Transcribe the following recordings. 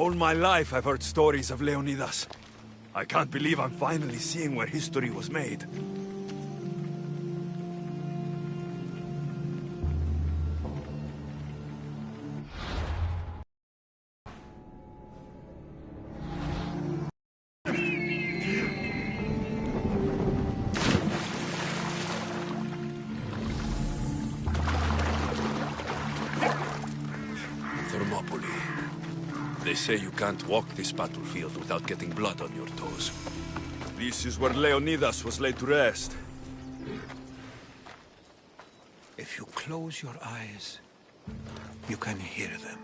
All my life I've heard stories of Leonidas. I can't believe I'm finally seeing where history was made. They say you can't walk this battlefield without getting blood on your toes. This is where Leonidas was laid to rest. If you close your eyes, you can hear them.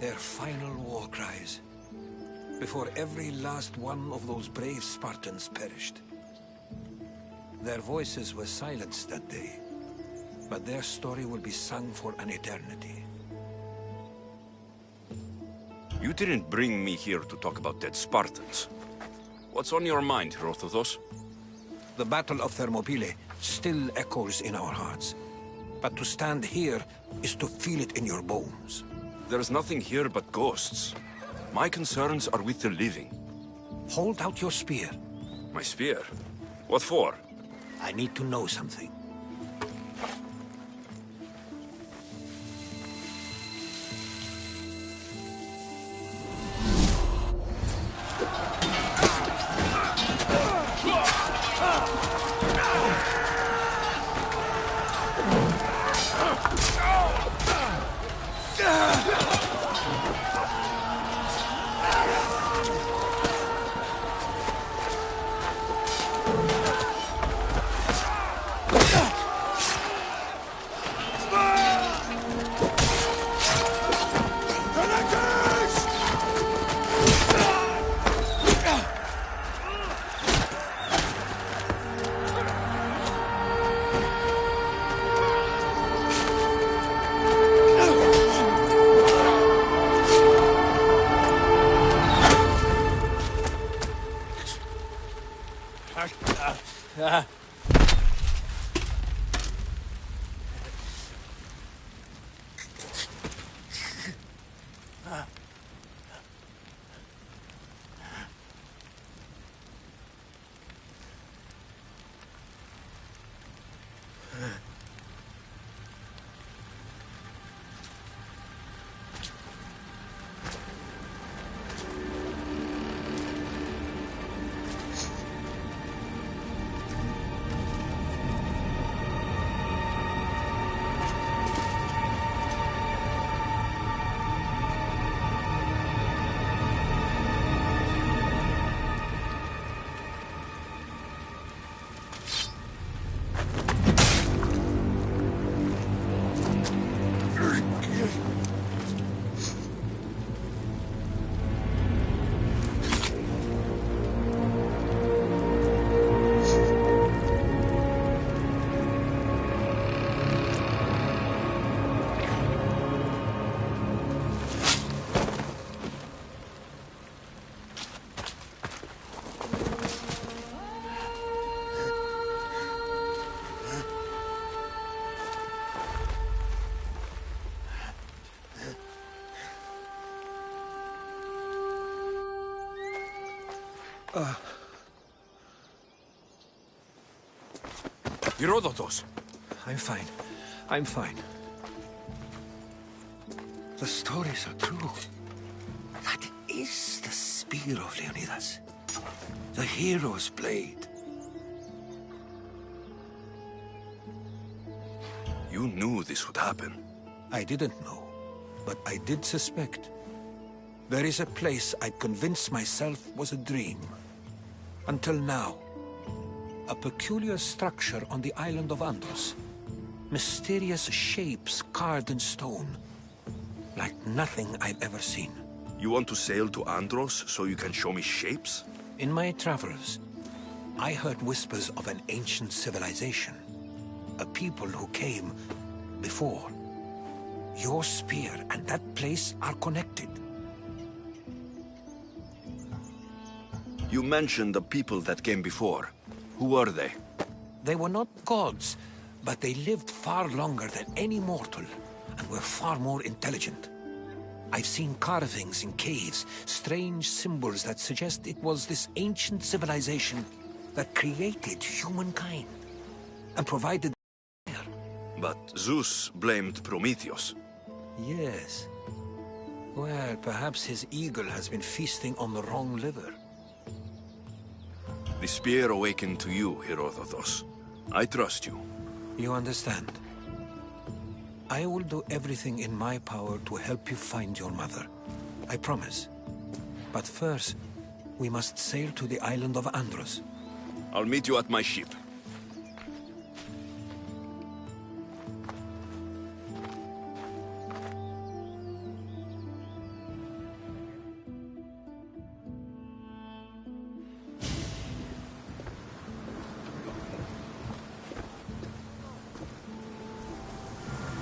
Their final war cries, before every last one of those brave Spartans perished. Their voices were silenced that day, but their story will be sung for an eternity. You didn't bring me here to talk about dead Spartans. What's on your mind, Herodotus? The Battle of Thermopylae still echoes in our hearts. But to stand here is to feel it in your bones. There's nothing here but ghosts. My concerns are with the living. Hold out your spear. My spear? What for? I need to know something. Herodotus! I'm fine. I'm fine. The stories are true. That is the spear of Leonidas. The hero's blade. You knew this would happen. I didn't know, but I did suspect. There is a place I'd convinced myself was a dream. Until now. A peculiar structure on the island of Andros. Mysterious shapes carved in stone. Like nothing I've ever seen. You want to sail to Andros so you can show me shapes? In my travels, I heard whispers of an ancient civilization. A people who came before. Your spear and that place are connected. You mentioned the people that came before. Who were they? They were not gods, but they lived far longer than any mortal, and were far more intelligent. I've seen carvings in caves, strange symbols that suggest it was this ancient civilization that created humankind and provided fire. But Zeus blamed Prometheus. Yes. Well, perhaps his eagle has been feasting on the wrong liver. The spear awakened to you, Herodotus. I trust you. You understand? I will do everything in my power to help you find your mother. I promise. But first, we must sail to the island of Andros. I'll meet you at my ship.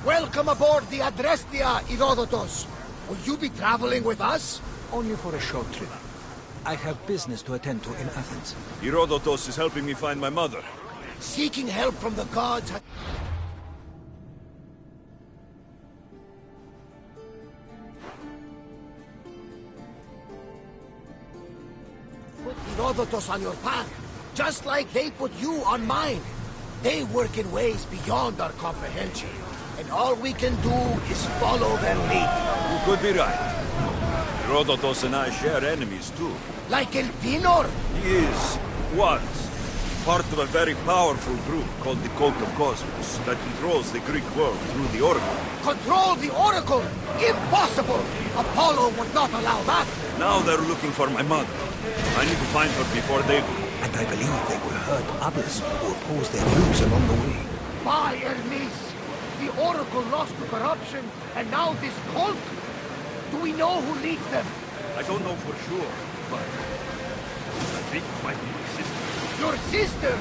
Welcome aboard the Adrestia, Herodotus. Will you be traveling with us? Only for a short trip. I have business to attend to in Athens. Herodotus is helping me find my mother. Seeking help from the gods. Put Herodotus on your path, just like they put you on mine. They work in ways beyond our comprehension, and all we can do is follow their lead. You could be right. Herodotus and I share enemies too. Like Elpinor? He was, part of a very powerful group called the Cult of Cosmos that controls the Greek world through the Oracle. Control the Oracle? Impossible! Apollo would not allow that. Now they're looking for my mother. I need to find her before they do. And I believe they will hurt others who oppose their views along the way. By Hermes! The Oracle lost to corruption, and now this cult? Do we know who leads them? I don't know for sure, but I think it might be my sister. Your sister?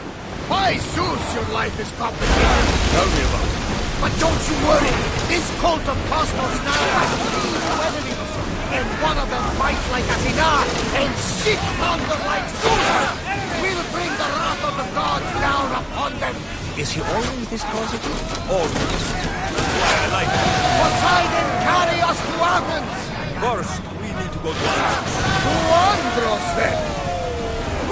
By Zeus, your life is complicated. Tell me about it. But don't you worry. This cult of Cosmos now has 3 enemies. And one of them fights like Athena and shits thunder like Zeus. We'll bring the wrath of the gods down upon them. Is he always this positive? Always. Why I like it. Poseidon, carry us to Athens. First, we need to go to Andros. To Andros, then.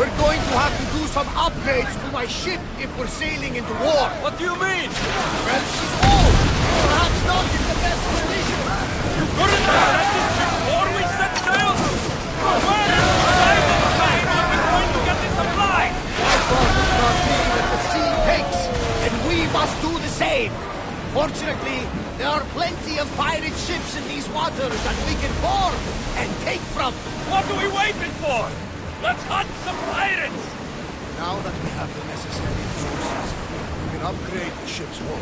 We're going to have to do some upgrades to my ship if we're sailing into war. What do you mean? Well, she's old. Perhaps not in the best condition. You couldn't have left this before we set sail? Where is Poseidon saying when we're going to get the supply? I thought it was me that the sea takes, and we must do the same. Fortunately, there are plenty of pirate ships in these waters that we can board and take from. What are we waiting for? Let's hunt some pirates! Now that we have the necessary resources, we can upgrade the ship's hull.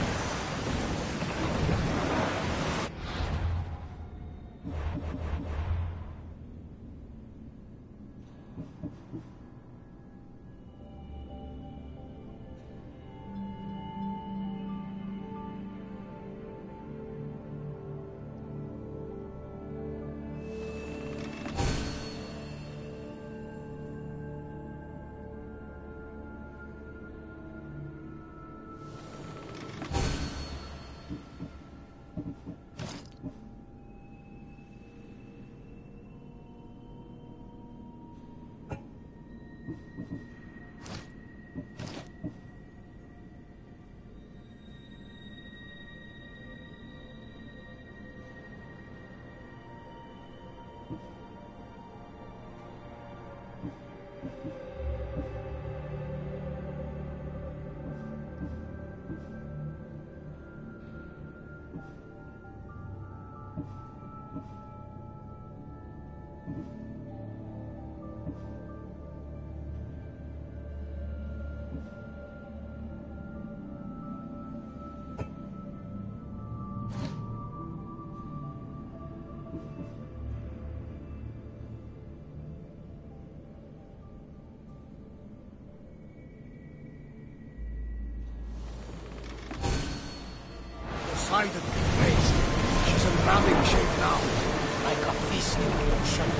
Poseidon be praised. She's in ramming shape now, like a beast in the ocean.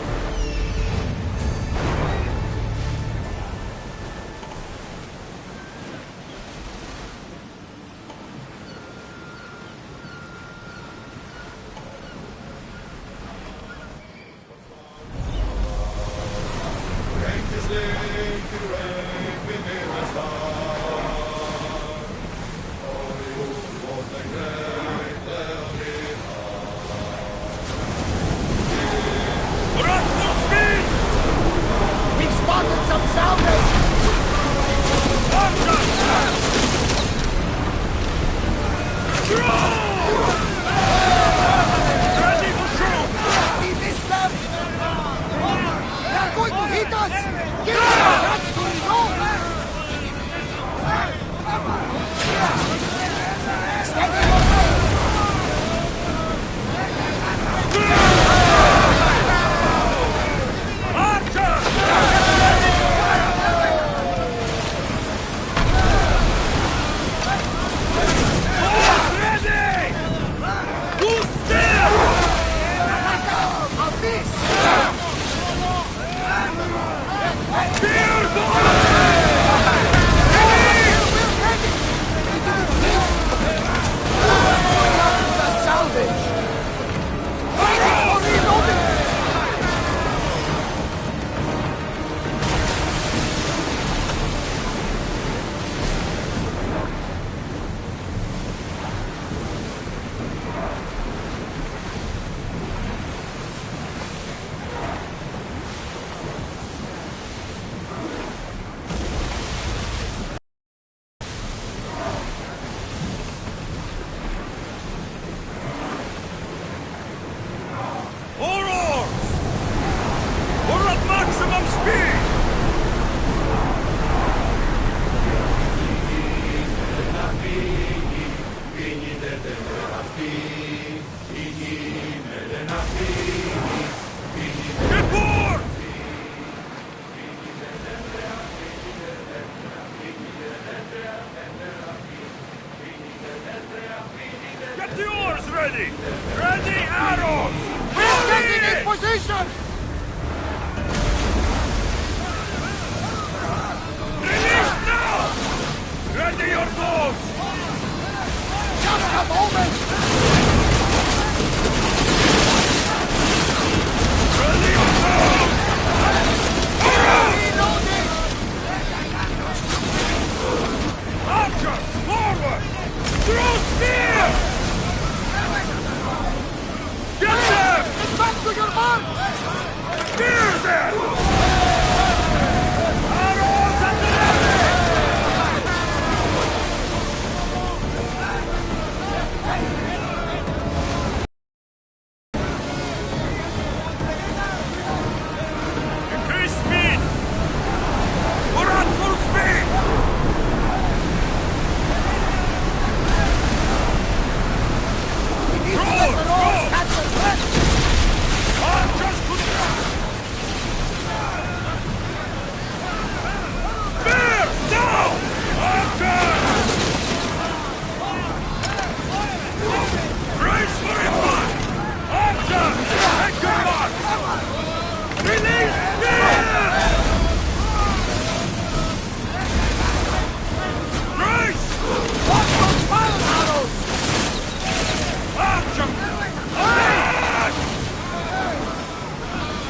Get more! Get the oars ready! Ready arrows! We're getting in position! Release now! Ready your bows! Just a moment! Ready your bows! Reloading! Archers, forward! Throw spear! Get them! Get back to your mark! Spear them! Arrows at the ready! Increase speed! We're at full speed! We need to let the roads catch the threat! Archers to the right! Spear! Down! Archers! Brace for impact! Archers! Take your mark! Release spear! Brace! Watch those fire arrows! Archers! Attack!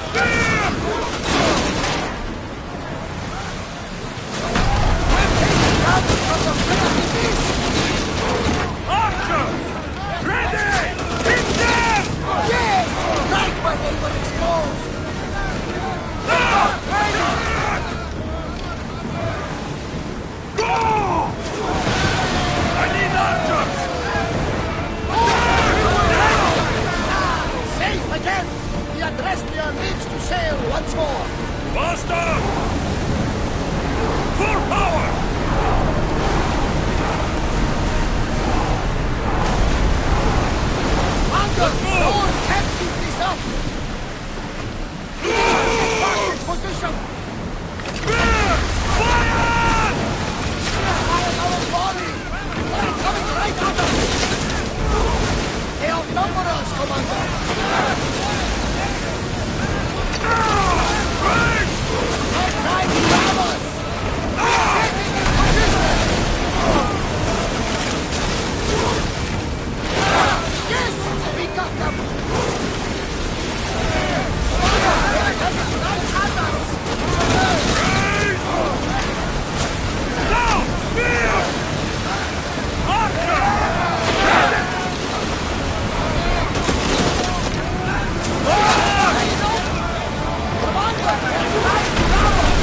Spear! We're taking damage from the primitive beast! Archers! Ready! Hit them! Yes! Right where they were exposed! Go! I need archers! Safe again! The Adrestia needs to sail once more! Faster! Full power! Under! Let's move! No one can keep this up! Get back in position! Spear! Fire! Fire our body! They're coming right at us! They outnumber us, Commander! Break! They're trying to grab us! Getting in position! Yes! We got them! Commander, they're coming right at us! Down! Spear! Archer! Ready! Commander, they're trying to grab us!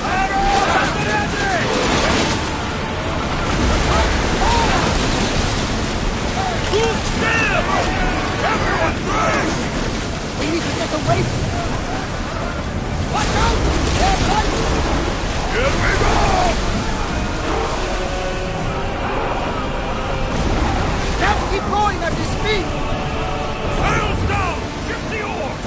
Arrows at the ready! Good still! Everyone brace! We need to get away from them! Watch out! They're fighting! Here we go! Let's keep going at this speed! Sails down! Ship the oars!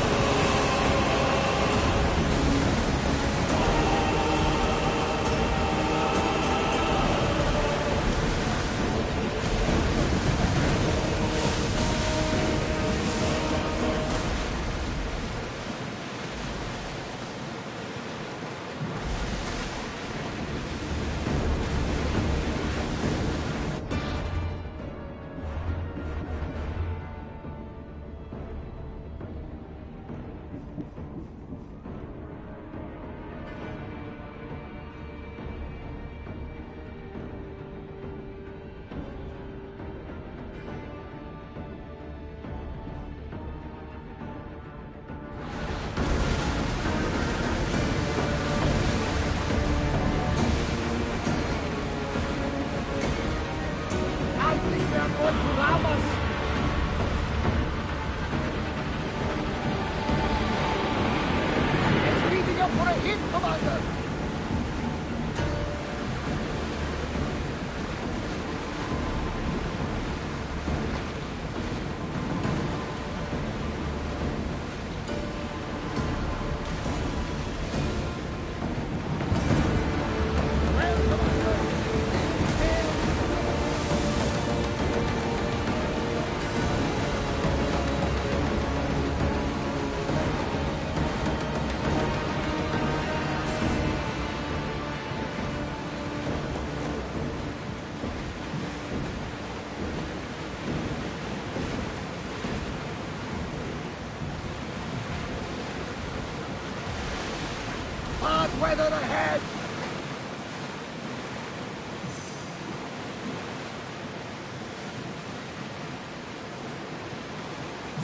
weather ahead!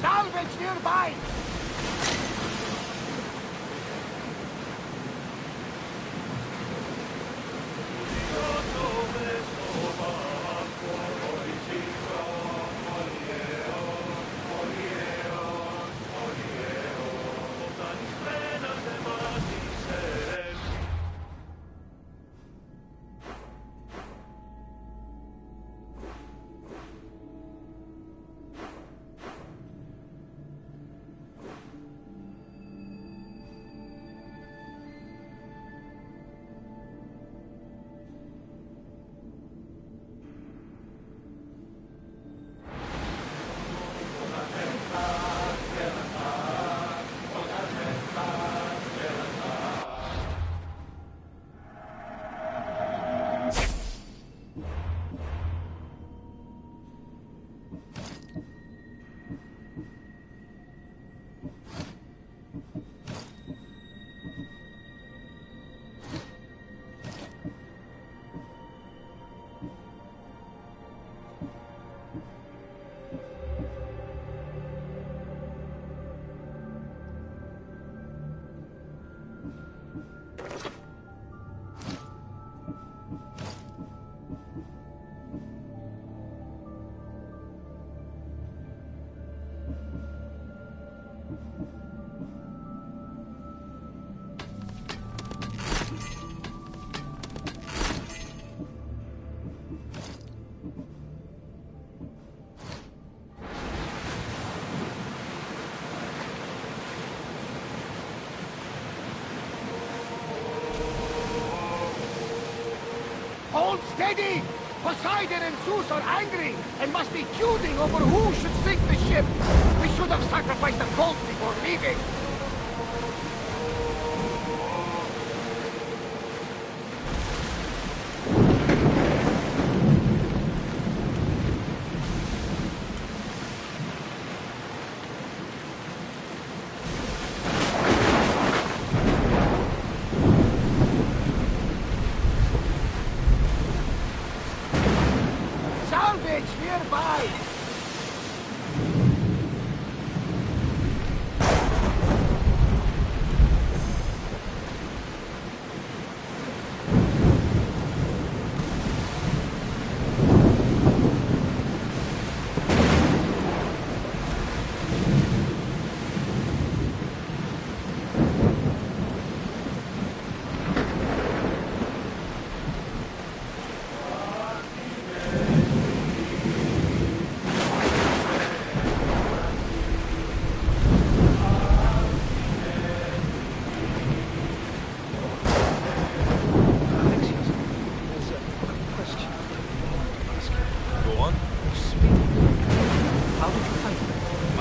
Salvage nearby! Hold steady! Poseidon and Zeus are angry and must be feuding over who should sink the ship. We should have sacrificed the gold before leaving. Nearby!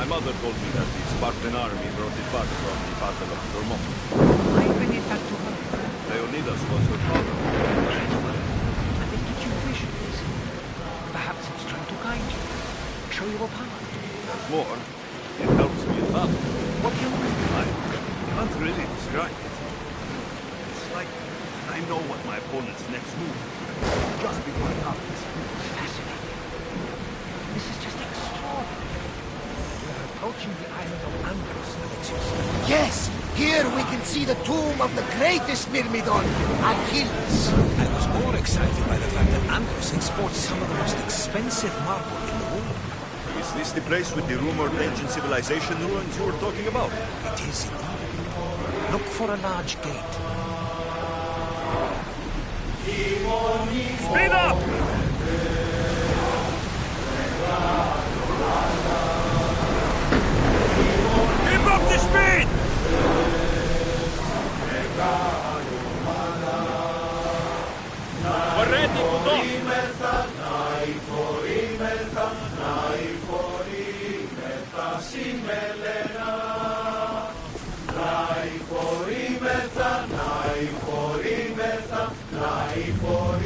mother told me that the Spartan army brought it back from the Battle of Thermopylae. I bring it back to her. Leonidas was her father. And they give you visions. Perhaps it's trying to guide you, show you a path. And more, it helps me a lot. What do you mean? I can't really describe it. It's like I know what my opponent's next move is, just before it happens. Fascinating. This is just extraordinary. We're approaching the island of Andros, Alexios. Yes! Here we can see the tomb of the greatest Myrmidon, Achilles. I was more excited by the fact that Andros exports some of the most expensive marble in the world. Is this the place with the rumored ancient civilization ruins you were talking about? It is indeed. Look for a large gate. Speed up! Keep up the speed! We're ready to go! Nai for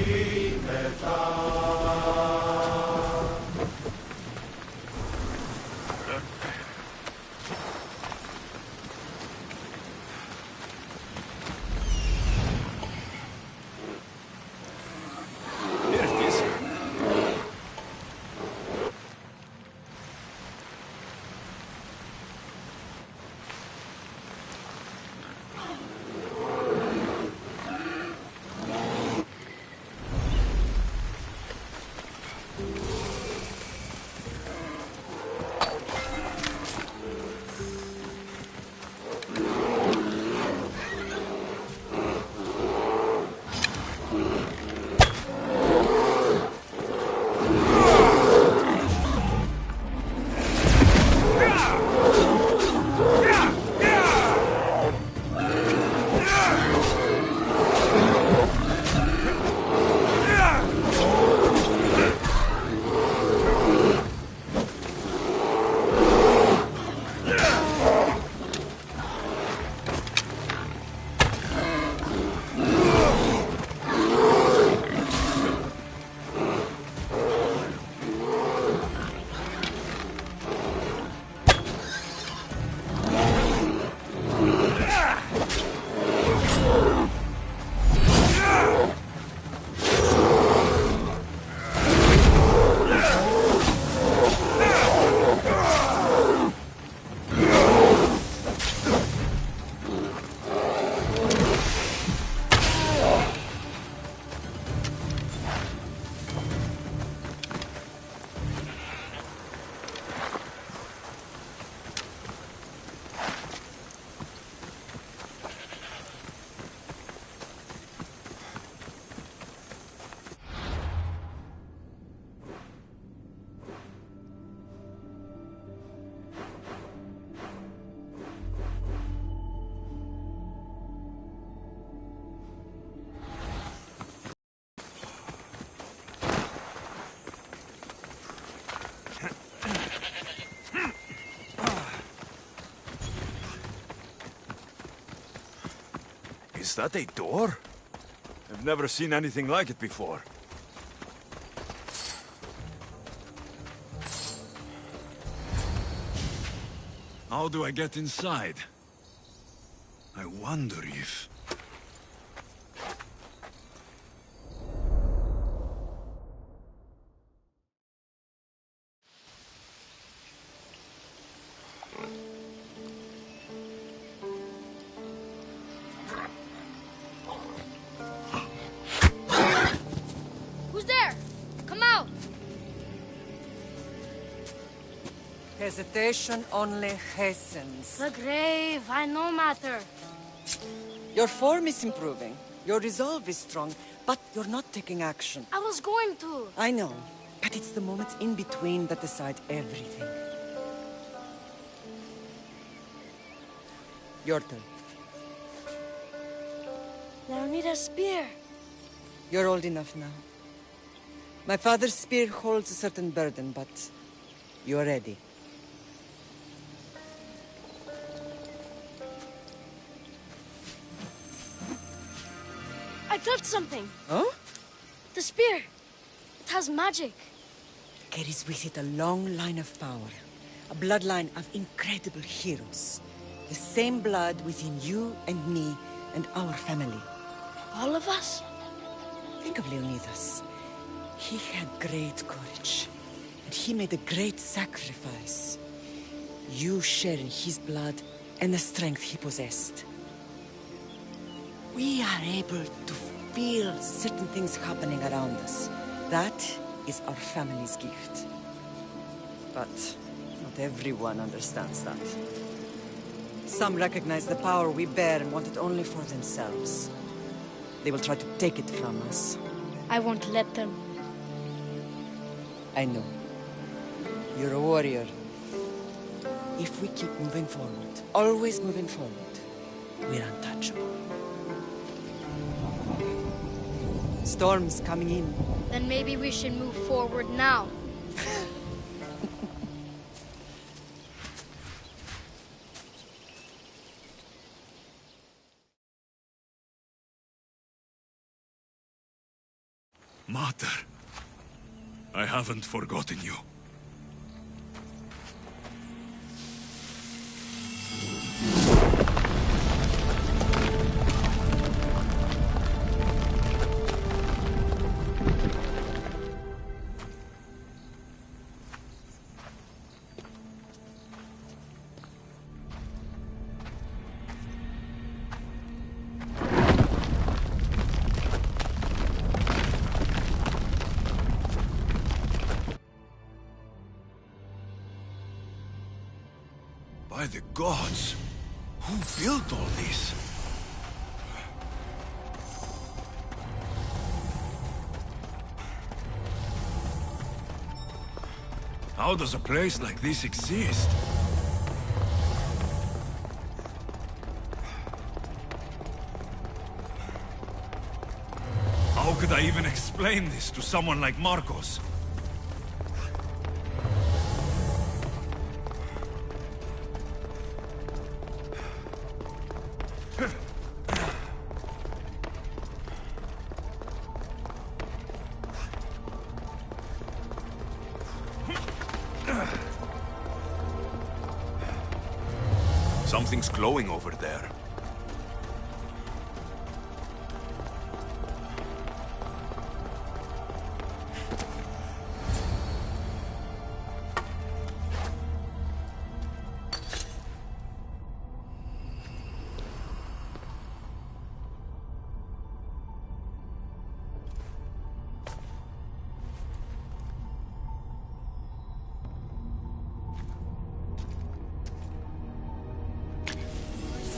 Is that a door? I've never seen anything like it before. How do I get inside? I wonder if... Who's there? Come out! Hesitation only hastens. The grave, I no matter. Your form is improving. Your resolve is strong, but you're not taking action. I was going to. I know, but it's the moments in between that decide everything. Your turn. I need a spear. You're old enough now. My father's spear holds a certain burden, but you're ready. I felt something. Huh? The spear. It has magic. Carries with it a long line of power. A bloodline of incredible heroes. The same blood within you and me and our family. All of us? Think of Leonidas. He had great courage. And he made a great sacrifice. You share in his blood and the strength he possessed. We are able to feel certain things happening around us. That is our family's gift. But not everyone understands that. Some recognize the power we bear and want it only for themselves. They will try to take it from us. I won't let them. I know. You're a warrior. If we keep moving forward, always moving forward, we're untouchable. Storm's coming in. Then maybe we should move forward now. Mater, I haven't forgotten you. By the gods! Who built all this? How does a place like this exist? How could I even explain this to someone like Marcos? Something's glowing over there.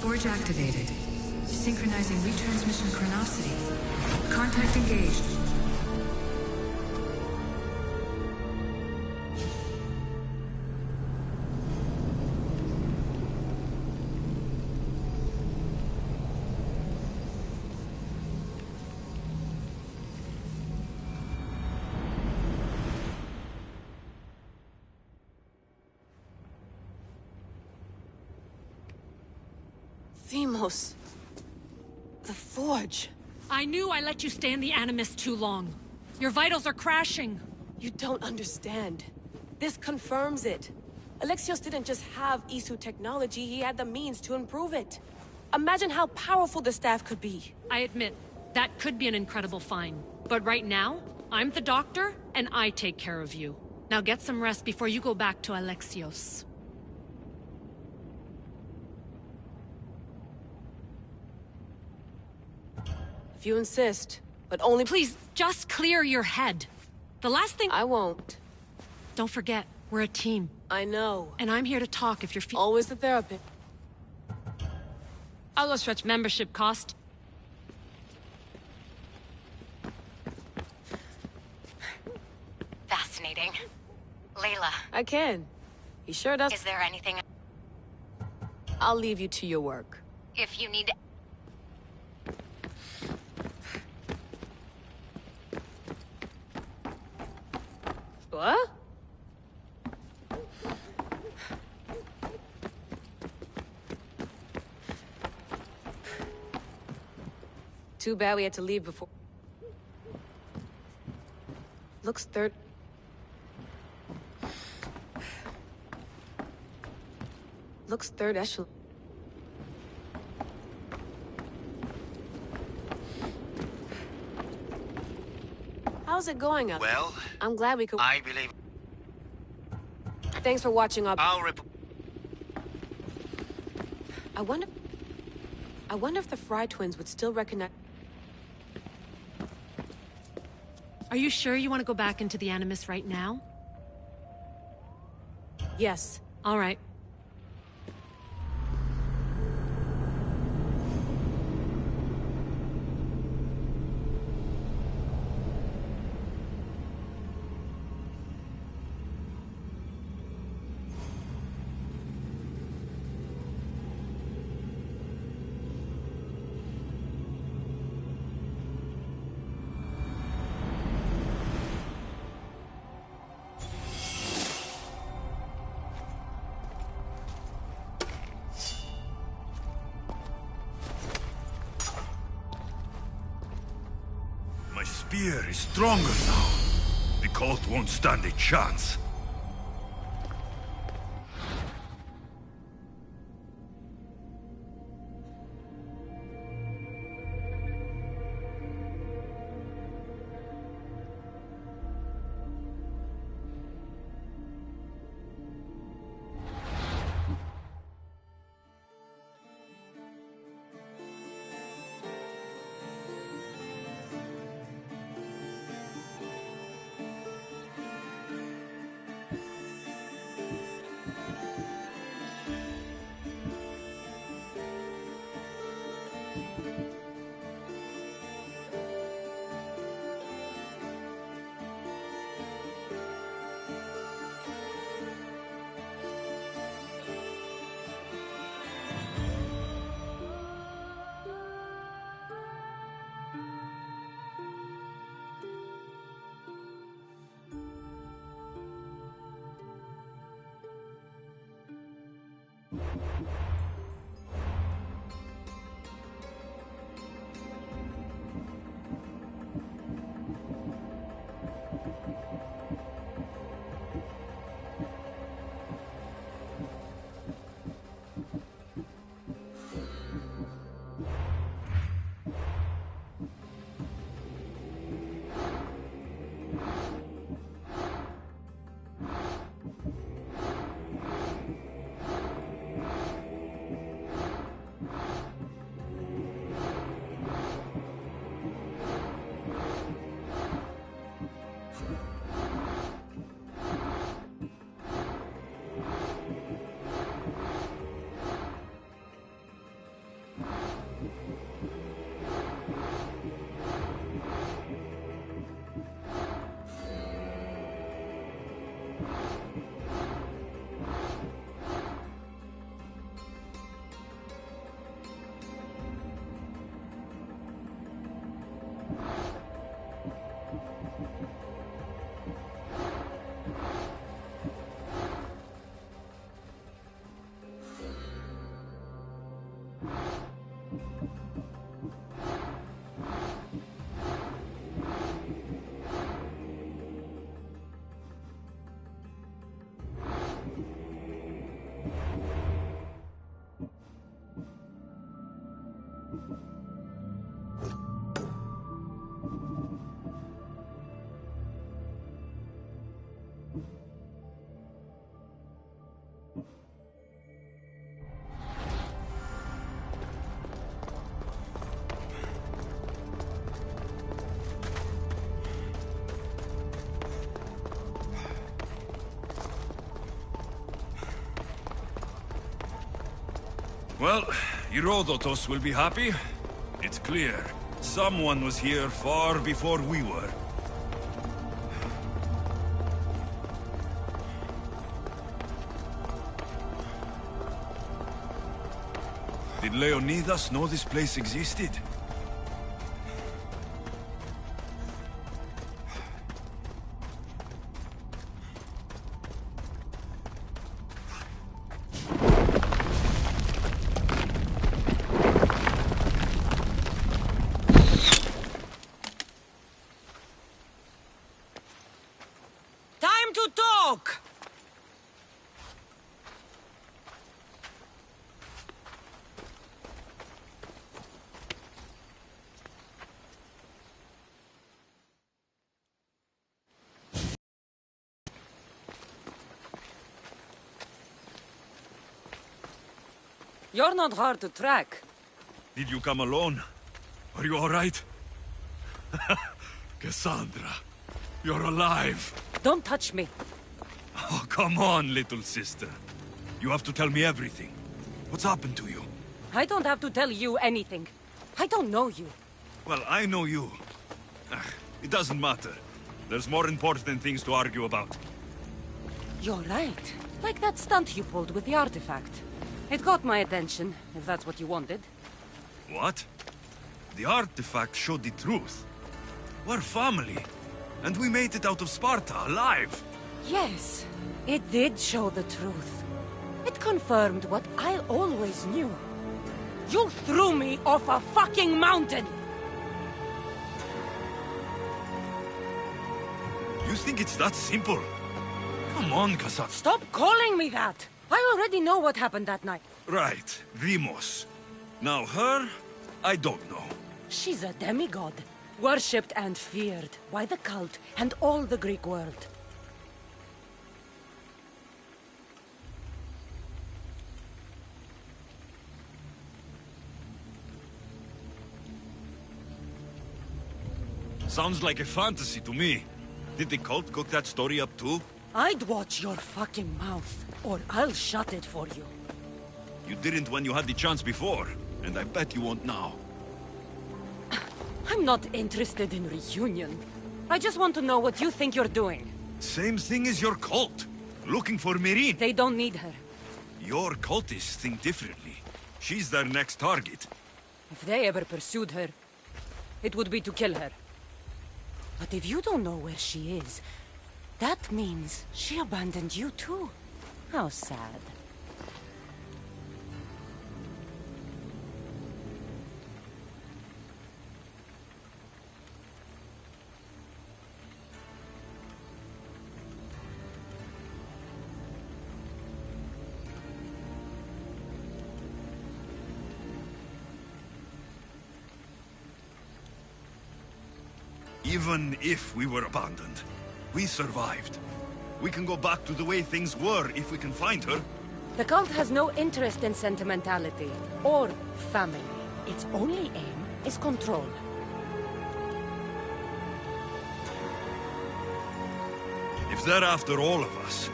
Forge activated. Synchronizing retransmission chronicity. Contact engaged. Themos. The Forge. I knew I let you stay in the Animus too long. Your vitals are crashing. You don't understand. This confirms it. Alexios didn't just have Isu technology, he had the means to improve it. Imagine how powerful the staff could be. I admit, that could be an incredible find. But right now, I'm the doctor, and I take care of you. Now get some rest before you go back to Alexios. If you insist, but only— Please, just clear your head. The last thing— I won't. Don't forget, we're a team. I know. And I'm here to talk if you're Always the therapist. I'll stretch membership cost. Fascinating. Layla. I can. He sure does. Is there anything— I'll leave you to your work. If you need— What? Too bad we had to leave before. Looks third. Looks third echelon. How's it going up? Well, I'm glad we could— I believe— Thanks for watching up. I'll report. I wonder if the Fry twins would still recognize— Are you sure you want to go back into the Animus right now? Yes. All right. My spear is stronger now. The cult won't stand a chance. Well, Herodotus will be happy. It's clear. Someone was here far before we were. Did Leonidas know this place existed? Time to talk! You're not hard to track. Did you come alone? Are you all right? Cassandra, you're alive. Don't touch me. Oh, come on, little sister. You have to tell me everything. What's happened to you? I don't have to tell you anything. I don't know you. Well, I know you. It doesn't matter. There's more important things to argue about. You're right. Like that stunt you pulled with the artifact. It got my attention, if that's what you wanted. What? The artifact showed the truth. We're family. And we made it out of Sparta alive. Yes, it did show the truth. It confirmed what I always knew. You threw me off a fucking mountain! You think it's that simple? Come on, Cassandra. Stop calling me that! I already know what happened that night. Right, Demos. Now her, I don't know. She's a demigod, worshipped and feared by the cult and all the Greek world. Sounds like a fantasy to me. Did the cult cook that story up too? I'd watch your fucking mouth, or I'll shut it for you. You didn't when you had the chance before, and I bet you won't now. I'm not interested in reunion. I just want to know what you think you're doing. Same thing as your cult. Looking for Myrine. They don't need her. Your cultists think differently. She's their next target. If they ever pursued her, it would be to kill her. But if you don't know where she is, that means she abandoned you too. How sad. Even if we were abandoned, we survived. We can go back to the way things were if we can find her. The cult has no interest in sentimentality or family. Its only aim is control. If they're after all of us,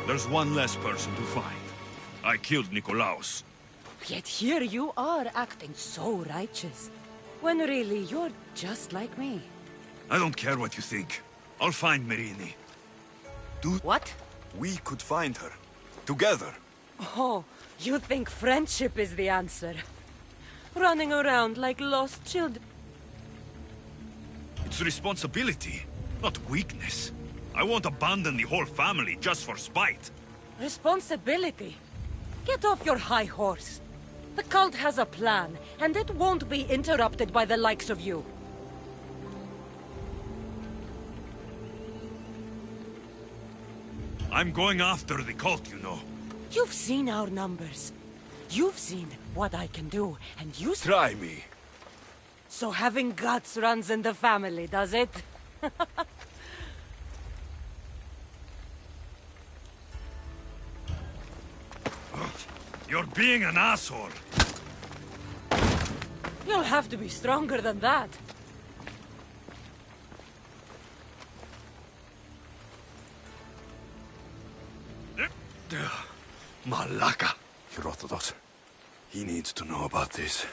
there's one less person to find. I killed Nikolaos. Yet here you are acting so righteous, when really you're just like me. I don't care what you think. I'll find Myrine. What? We could find her. Together. Oh, you think friendship is the answer? Running around like lost children. It's responsibility, not weakness. I won't abandon the whole family just for spite. Responsibility? Get off your high horse. The cult has a plan, and it won't be interrupted by the likes of you. I'm going after the cult, you know. You've seen our numbers. You've seen what I can do, and you... Try me. So having guts runs in the family, does it? You're being an asshole. You'll have to be stronger than that. Malaka, Herodotus. He needs to know about this.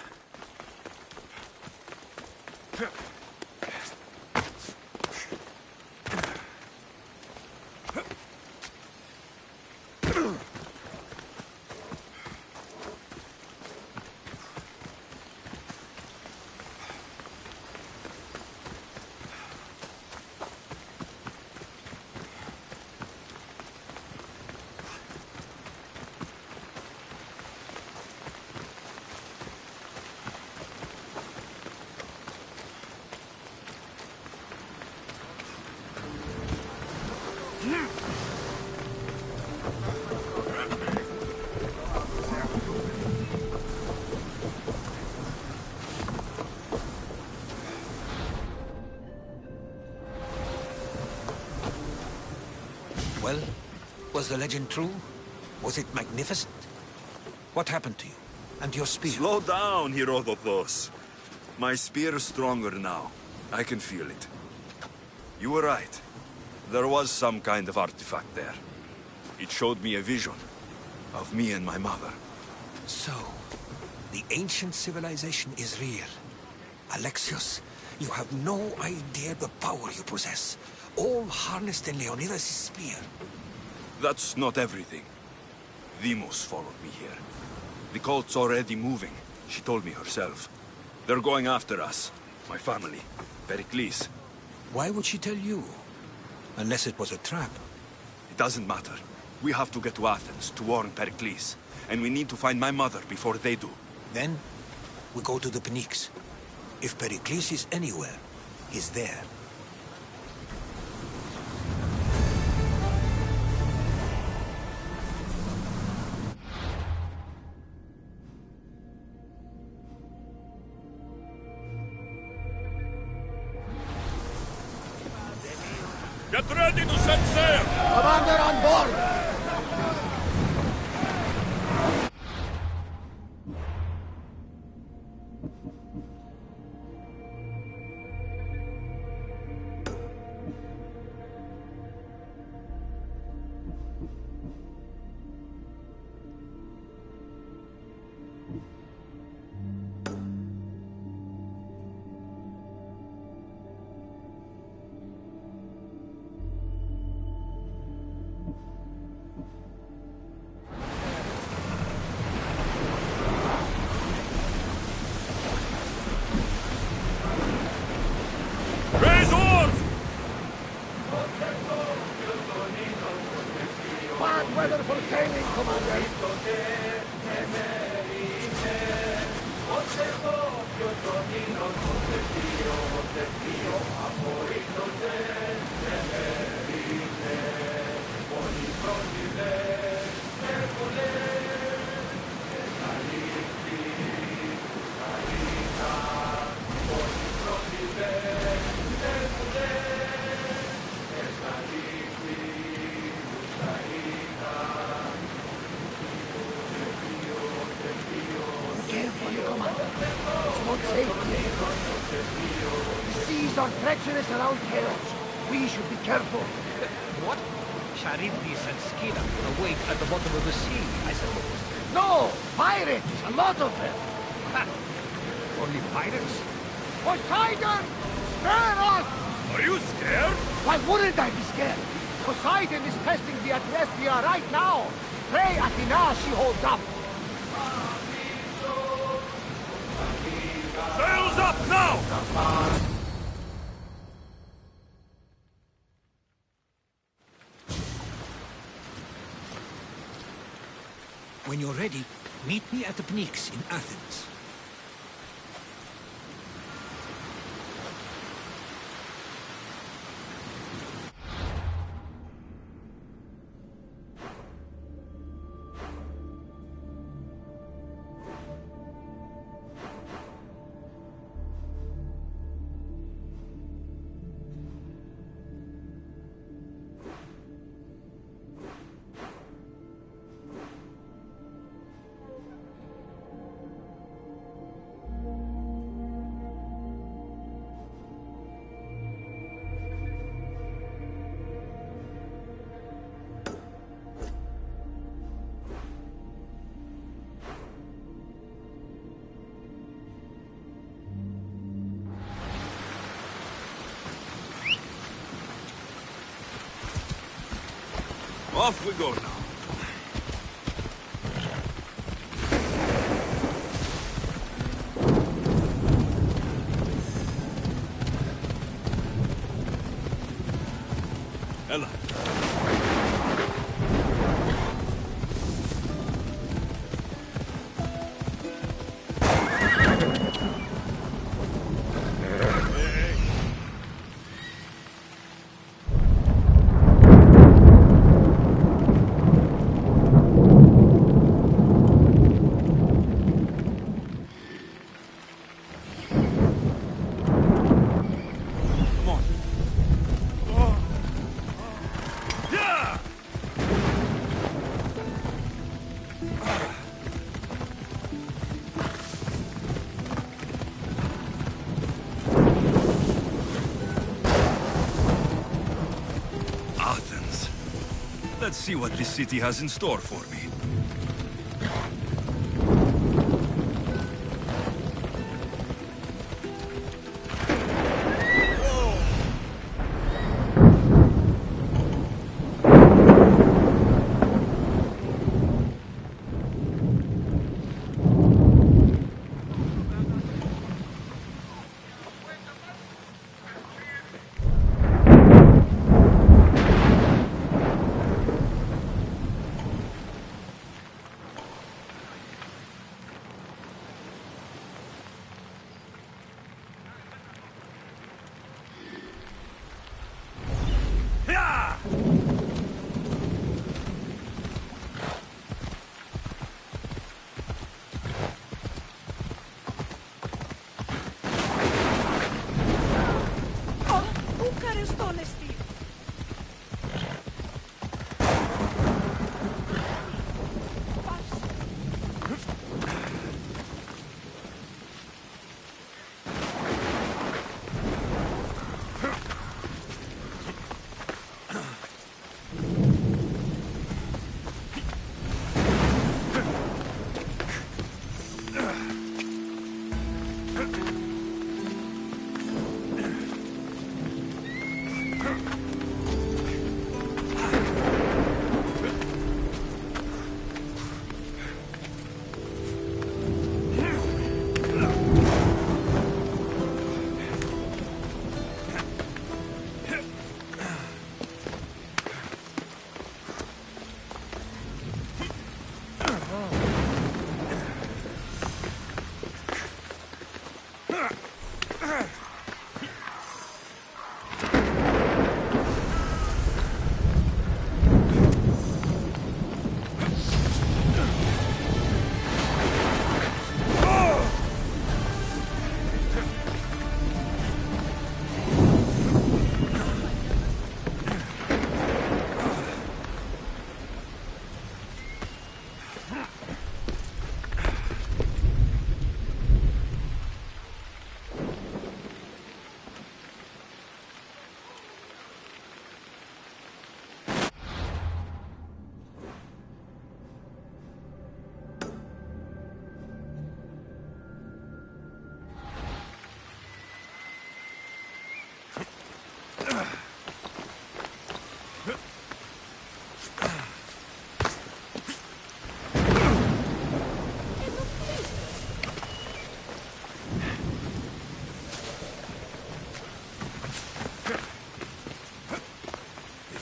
Well, was the legend true? Was it magnificent? What happened to you? And your spear? Slow down, Herodotus. My spear is stronger now. I can feel it. You were right. There was some kind of artifact there. It showed me a vision of me and my mother. So, the ancient civilization is real. Alexios, you have no idea the power you possess. All harnessed in Leonidas' spear. That's not everything. Deimos followed me here. The cult's already moving. She told me herself. They're going after us. My family. Pericles. Why would she tell you? Unless it was a trap. It doesn't matter. We have to get to Athens to warn Pericles. And we need to find my mother before they do. Then, we go to the Pnyx. If Pericles is anywhere, he's there. Get ready to set sail! Commander on board! Raise oars! Bad weather for sailing, Commander. Carefully, Commander. It's not safe here. The seas are treacherous around Chaos. We should be careful. What? Charybdis and Scylla await at the bottom of the sea, I suppose. No! Pirates! A lot of them! Ha! Only pirates? Poseidon! Spare us! Are you scared? Why wouldn't I be scared? Poseidon is testing the Adrestia right now. Pray Athena she holds up. Sails up now! When you're ready, meet me at the Pnyx in Athens. Off we go now. Ella. Let's see what this city has in store for me.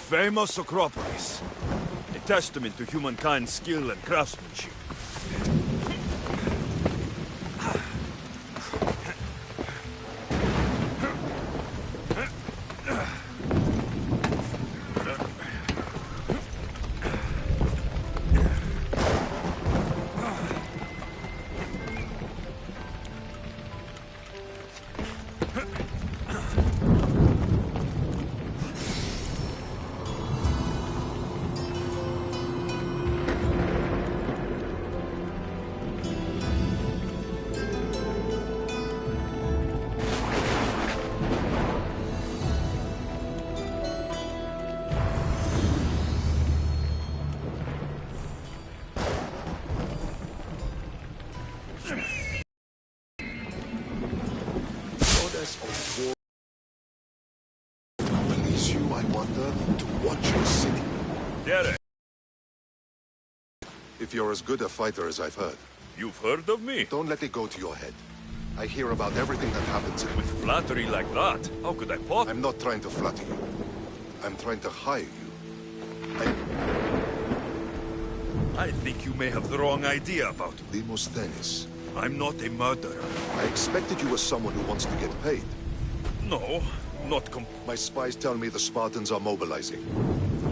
Famous Acropolis. A testament to humankind's skill and craftsmanship. If you're as good a fighter as I've heard. You've heard of me? Don't let it go to your head. I hear about everything that happens in... With flattery like that, how could I I'm not trying to flatter you. I'm trying to hire you. I think you may have the wrong idea about Demosthenes. I'm not a murderer. I expected you as someone who wants to get paid. No, not My spies tell me the Spartans are mobilizing.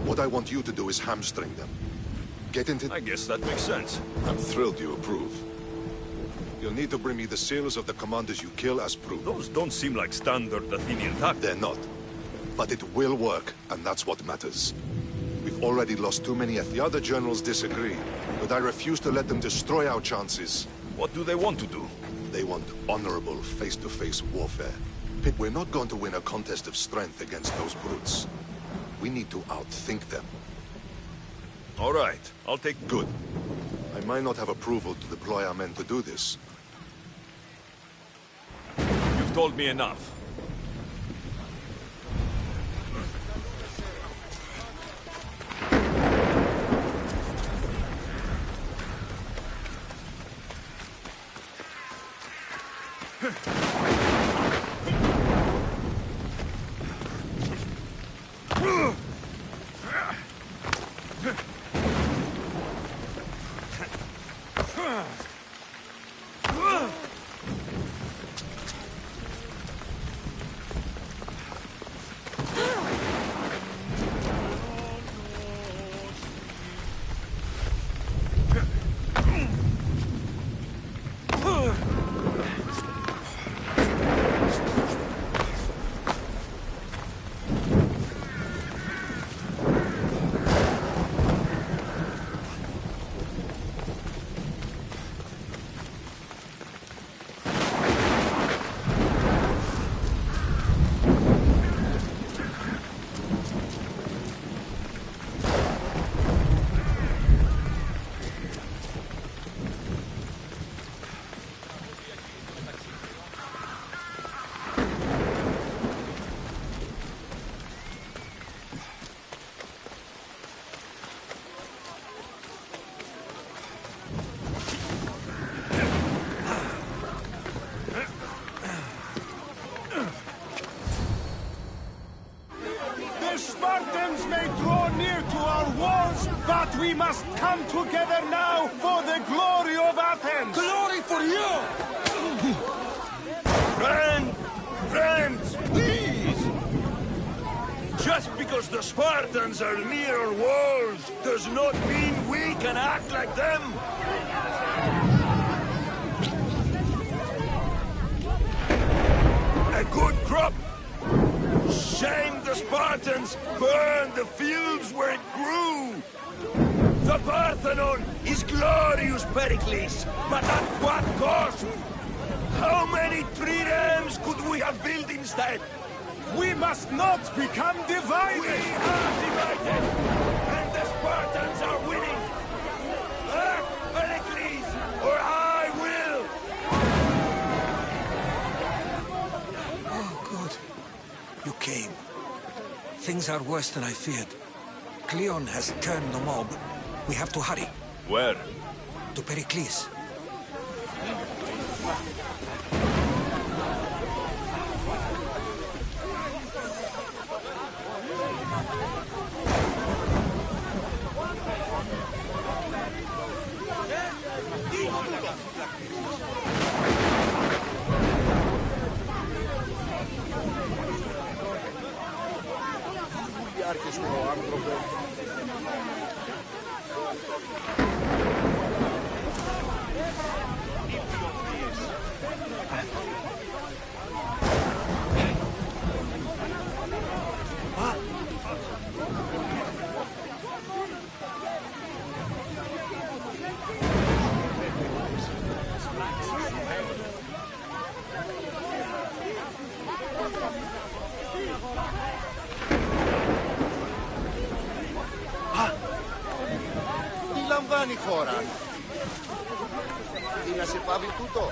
What I want you to do is hamstring them. Get into... I guess that makes sense. I'm thrilled you approve. You'll need to bring me the seals of the commanders you kill as proof. Those don't seem like standard Athenian tactics. They're not. But it will work, and that's what matters. We've already lost too many. The other generals disagree, but I refuse to let them destroy our chances. What do they want to do? They want honorable face-to-face warfare. Pip, we're not going to win a contest of strength against those brutes. We need to outthink them. All right, I'll take... Good. I might not have approval to deploy our men to do this. You've told me enough. But we must come together now for the glory of Athens! Glory for you! Friends, please! Just because the Spartans are near our walls does not mean we can act like them! A good crop! Shame the Spartans burned the fields where it grew! The Parthenon is glorious, Pericles, but at what cost? How many triremes could we have built instead? We must not become divided! We are divided, and the Spartans are winning! Act, Pericles, or I will! Oh, good. You came. Things are worse than I feared. Cleon has turned the mob. We have to hurry. Where? To Pericles. Τι λαμβάνει η χώρα? Τι να σε πάβει τούτο?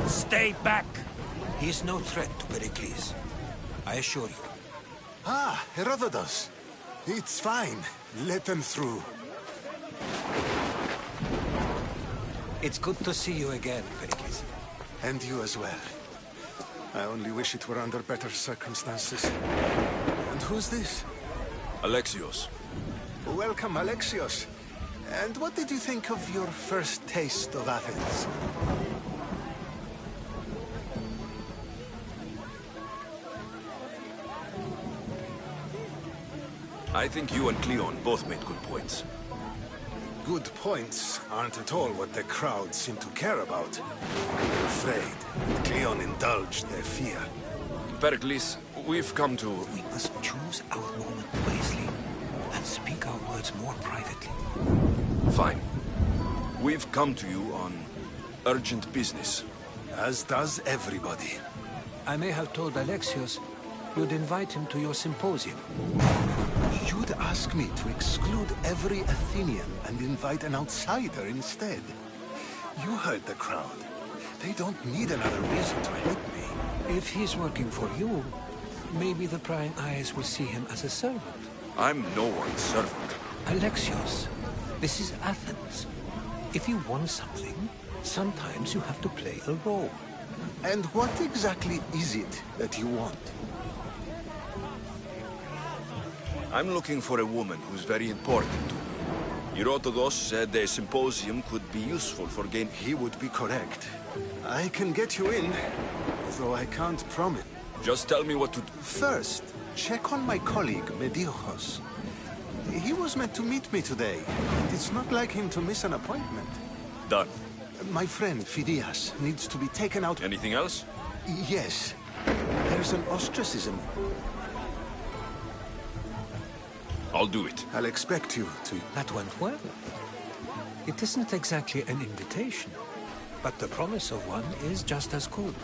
Stay back! He is no threat to Pericles. I assure you. Ah, Herodotus. It's fine. Let them through. It's good to see you again, Pericles. And you as well. I only wish it were under better circumstances. And who's this? Alexios. Welcome, Alexios. And what did you think of your first taste of Athens? I think you and Cleon both made good points. Good points aren't at all what the crowd seem to care about. I'm afraid Cleon indulged their fear. Pericles, we've come to... We must choose our moment wisely and speak our words more privately. Fine. We've come to you on urgent business. As does everybody. I may have told Alexios you'd invite him to your symposium. You'd ask me to exclude every Athenian and invite an outsider instead. You heard the crowd. They don't need another reason to hate me. If he's working for you, maybe the prying eyes will see him as a servant. I'm no one's servant. Alexios, this is Athens. If you want something, sometimes you have to play a role. And what exactly is it that you want? I'm looking for a woman who's very important to me. Herodotus said a symposium could be useful for gain. He would be correct. I can get you in, though I can't promise. Just tell me what to do. First, check on my colleague, Mediocos. He was meant to meet me today, and it's not like him to miss an appointment. Done. My friend, Phidias, needs to be taken out. Anything else? Yes. There's an ostracism. I'll do it. I'll expect you to... That went well. It isn't exactly an invitation, but the promise of one is just as good.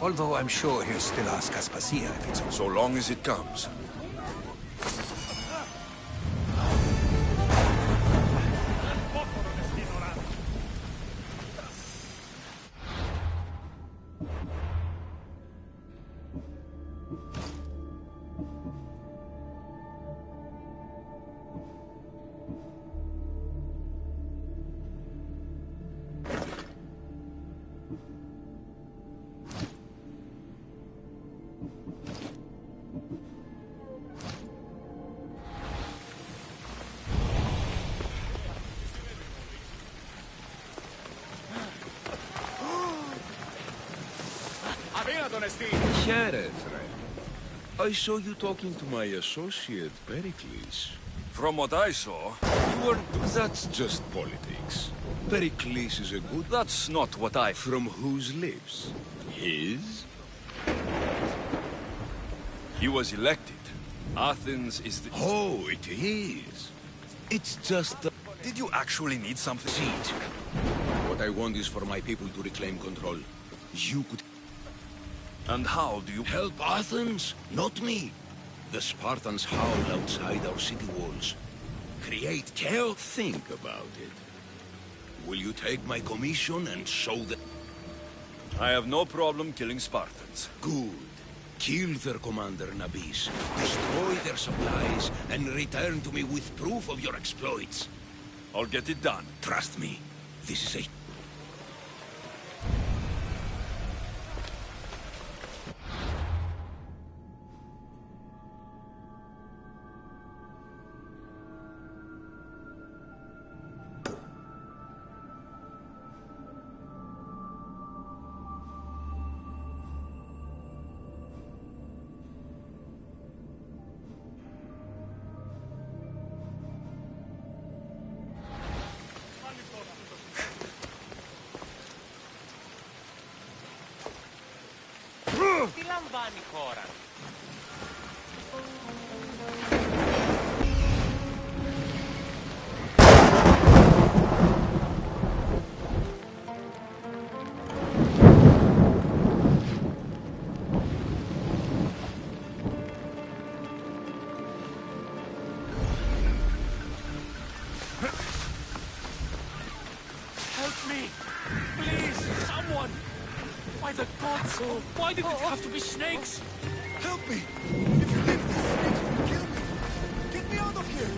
Although I'm sure he'll still ask Aspasia if it's... So long as it comes. Here, friend. I saw you talking to my associate, Pericles. From what I saw... You were... That's just politics. Pericles is a good... That's not what I... From whose lips? His? He was elected. Athens is the... Oh, it is. It's just... Did you actually need something? See it. What I want is for my people to reclaim control. You could... And how do you... Help Athens, not me. The Spartans howl outside our city walls. Create chaos. Think about it. Will you take my commission and show them? I have no problem killing Spartans. Good. Kill their commander, Nabis. Destroy their supplies, and return to me with proof of your exploits. I'll get it done. Trust me. This is a... λαμβάνει χώρα. Why did it have to be snakes? Help me! If you leave these snakes will kill me! Get me out of here!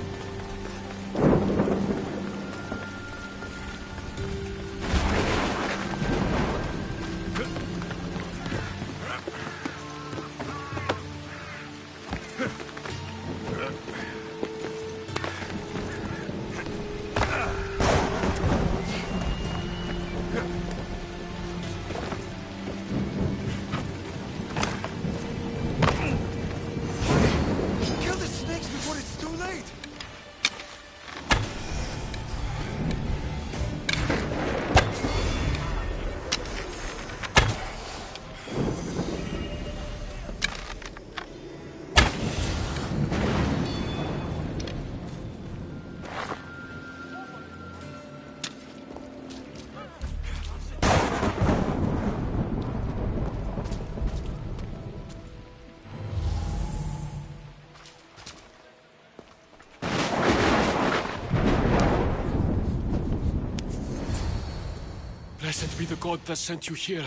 Blessed be the god that sent you here.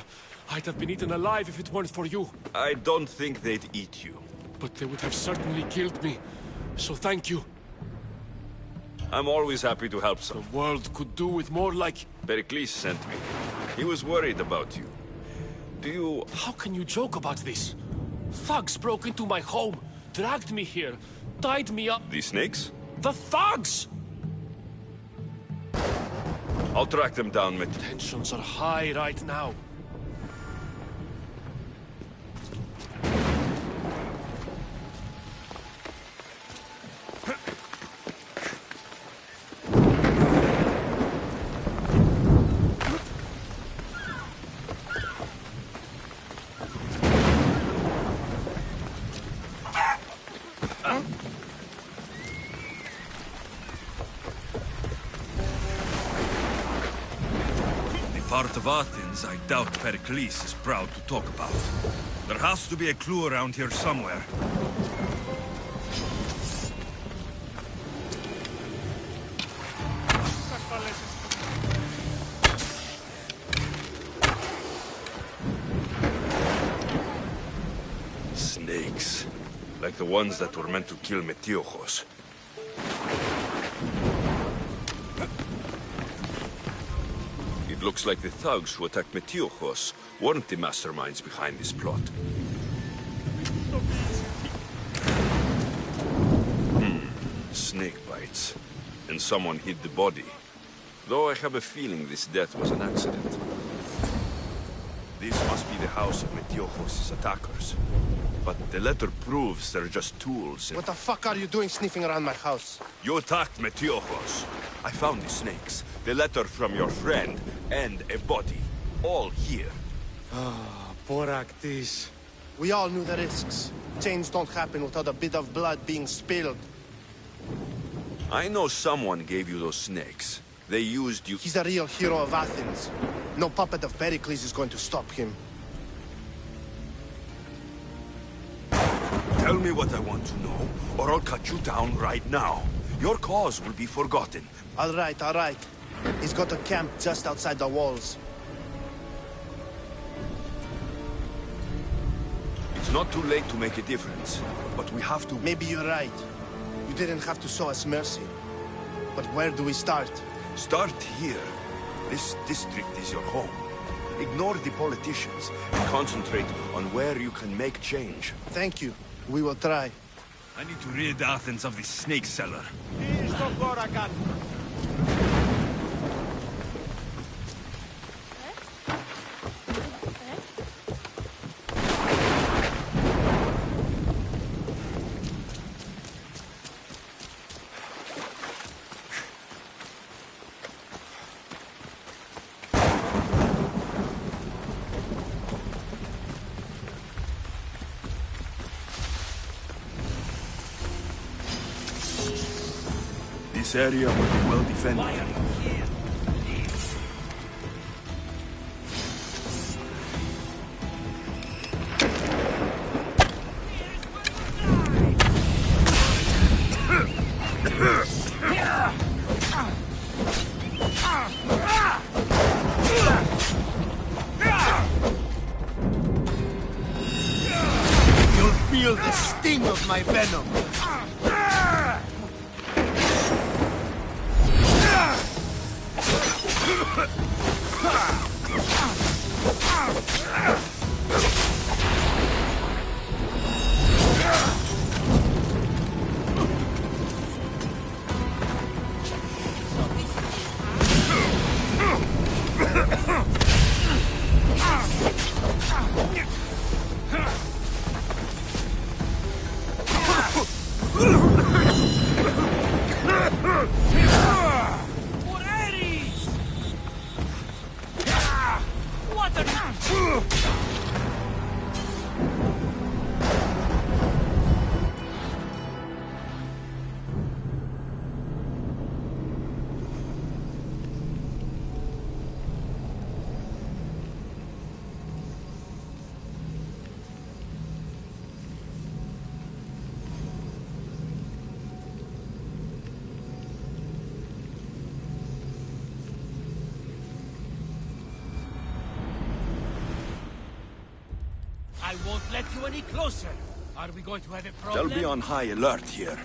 I'd have been eaten alive if it weren't for you. I don't think they'd eat you. But they would have certainly killed me. So thank you. I'm always happy to help some. The world could do with more like... Pericles sent me. He was worried about you. Do you... How can you joke about this? Thugs broke into my home, dragged me here, tied me up... The snakes? The thugs! I'll track them down, Met. Tensions are high right now. Part of Athens I doubt Pericles is proud to talk about. There has to be a clue around here somewhere. Snakes. Like the ones that were meant to kill Metiochos. It looks like the thugs who attacked Metiochos weren't the masterminds behind this plot. Snake bites. And someone hid the body. Though I have a feeling this death was an accident. This must be the house of Metiochos' attackers. But the letter proves they're just tools. What the fuck are you doing sniffing around my house? You attacked Metiochos. I found the snakes, the letter from your friend, and a body. All here. Ah, poor Actis. We all knew the risks. Change don't happen without a bit of blood being spilled. I know someone gave you those snakes. They used you... He's a real hero of Athens. No puppet of Pericles is going to stop him. Tell me what I want to know, or I'll cut you down right now. Your cause will be forgotten. All right, all right. He's got a camp just outside the walls. It's not too late to make a difference, but we have to... Maybe you're right. You didn't have to show us mercy. But where do we start? Start here. This district is your home. Ignore the politicians and concentrate on where you can make change. Thank you. We will try. I need to rid Athens of this snake seller. This area will be well defended. You'll feel the sting of my venom. I won't let you any closer. Are we going to have a problem? They'll be on high alert here.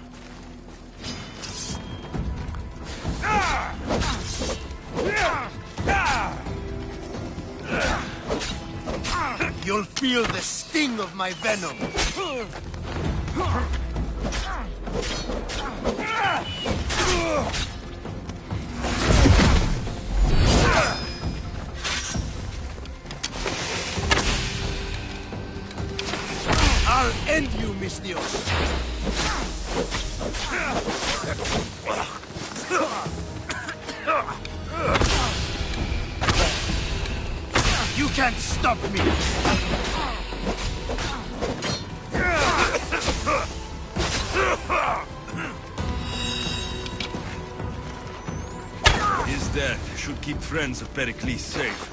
You'll feel the sting of my venom. I'll end you, Miss Dios. You can't stop me. His death should keep friends of Pericles safe.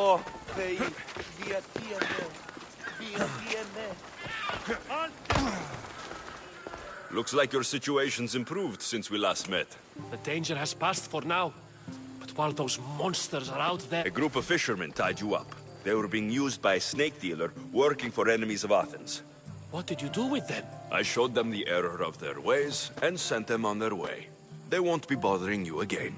Oh, Fei, vietiene. Looks like your situation's improved since we last met. The danger has passed for now. But while those monsters are out there... A group of fishermen tied you up. They were being used by a snake dealer working for enemies of Athens. What did you do with them? I showed them the error of their ways and sent them on their way. They won't be bothering you again.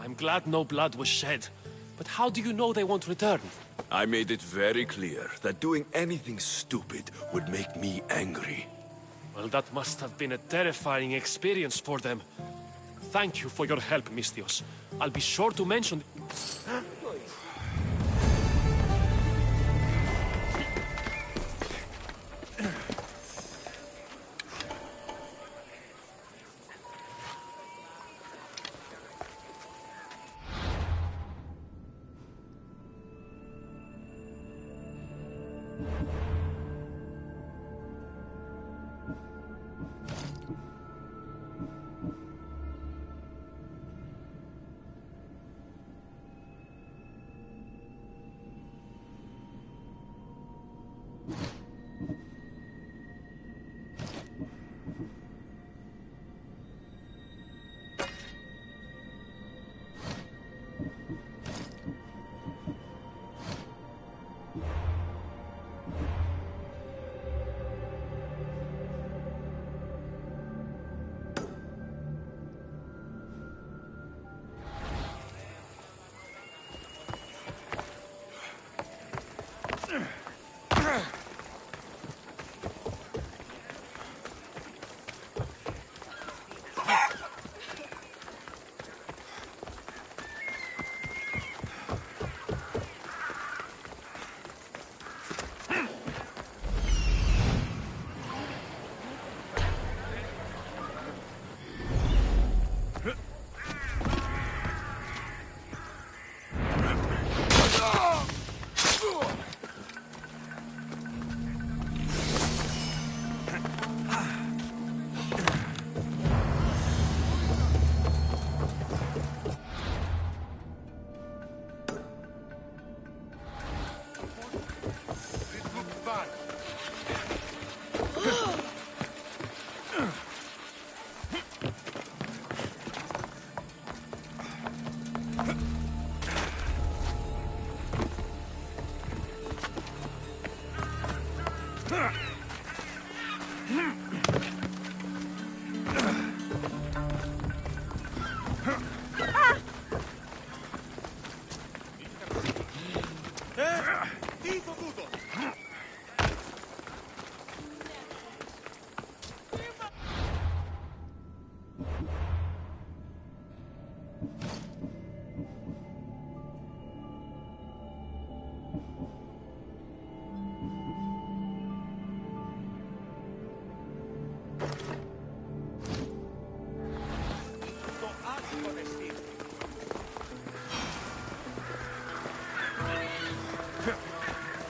I'm glad no blood was shed. But how do you know they won't return? I made it very clear that doing anything stupid would make me angry. Well, that must have been a terrifying experience for them. Thank you for your help, Misthios. I'll be sure to mention...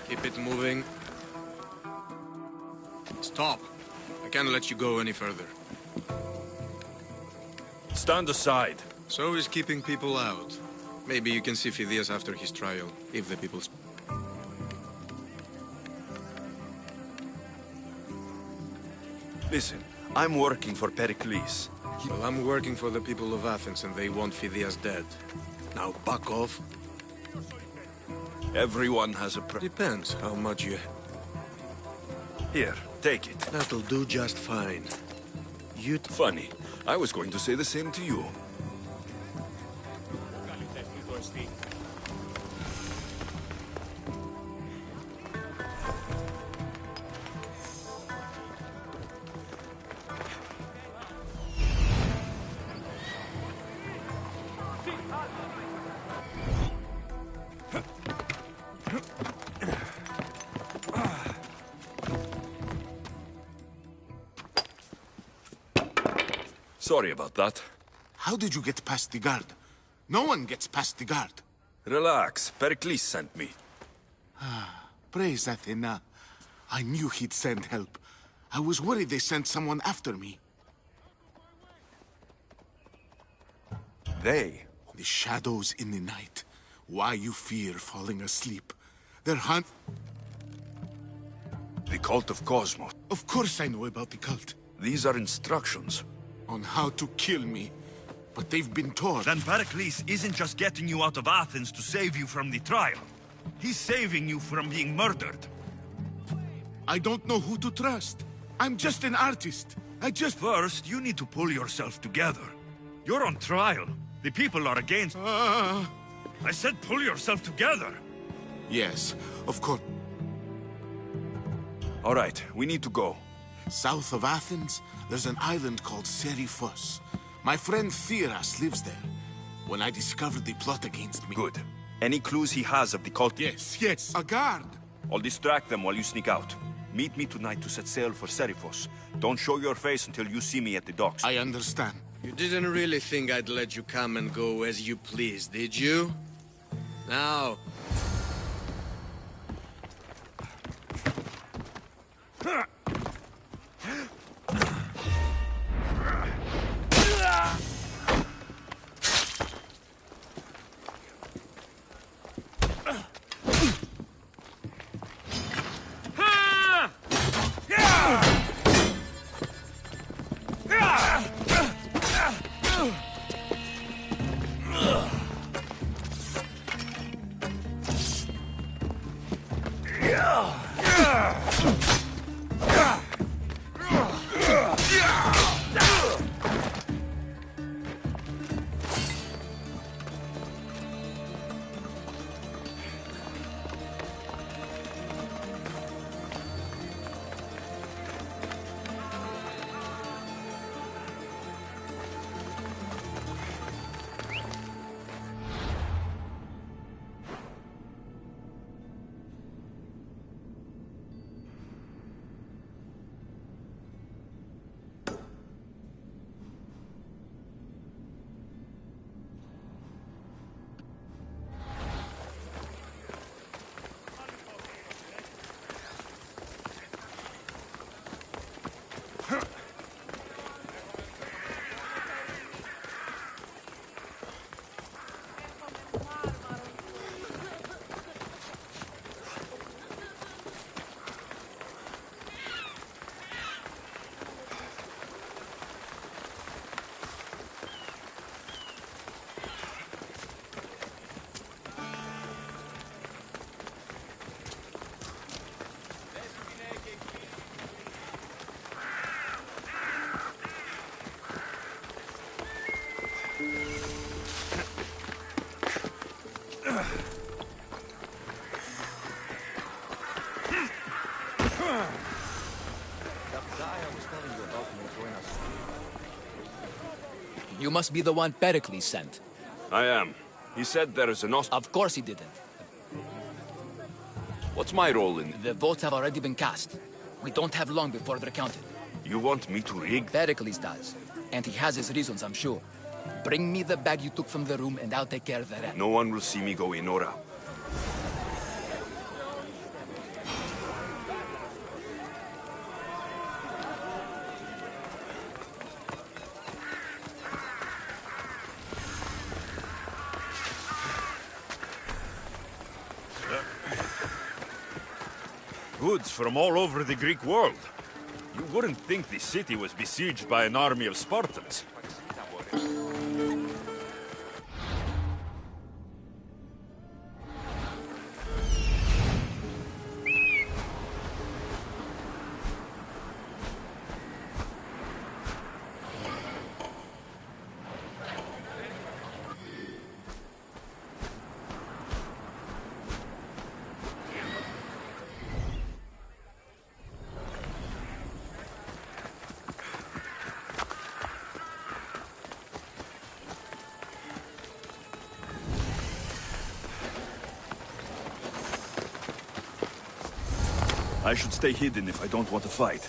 Keep it moving. Stop. I can't let you go any further. Stand aside. So is keeping people out. Maybe you can see Phidias after his trial, if the people... Listen, I'm working for Pericles. Well, I'm working for the people of Athens, and they want Phidias dead. Now back off. Everyone has a Depends how much you... Here, take it. That'll do just fine. Funny. I was going to say the same to you. Sorry about that. How did you get past the guard? No one gets past the guard. Relax. Pericles sent me. Praise Athena. I knew he'd send help. I was worried they sent someone after me. They? The shadows in the night. why you fear falling asleep. Their hunt... The cult of Cosmos. Of course I know about the cult. These are instructions. On how to kill me. But they've been taught. Then Pericles isn't just getting you out of Athens to save you from the trial. He's saving you from being murdered. I don't know who to trust. I'm just an artist. First, you need to pull yourself together. You're on trial. The people are against... I said pull yourself together. Yes, of course. All right, we need to go. South of Athens, there's an island called Seriphos. My friend Theras lives there. When I discovered the plot against me... Good. Any clues he has of the cult? Yes, a guard. I'll distract them while you sneak out. Meet me tonight to set sail for Seriphos. Don't show your face until you see me at the docks. I understand. You didn't really think I'd let you come and go as you please, did you? Now... You must be the one Pericles sent. I am. He said there is an Of course he didn't. What's my role in it? The votes have already been cast. We don't have long before they're counted. You want me to rig? Pericles does. And he has his reasons, I'm sure. Bring me the bag you took from the room and I'll take care of the rest. No one will see me go in or out. Goods from all over the Greek world. You wouldn't think the city was besieged by an army of Spartans. I should stay hidden if I don't want to fight.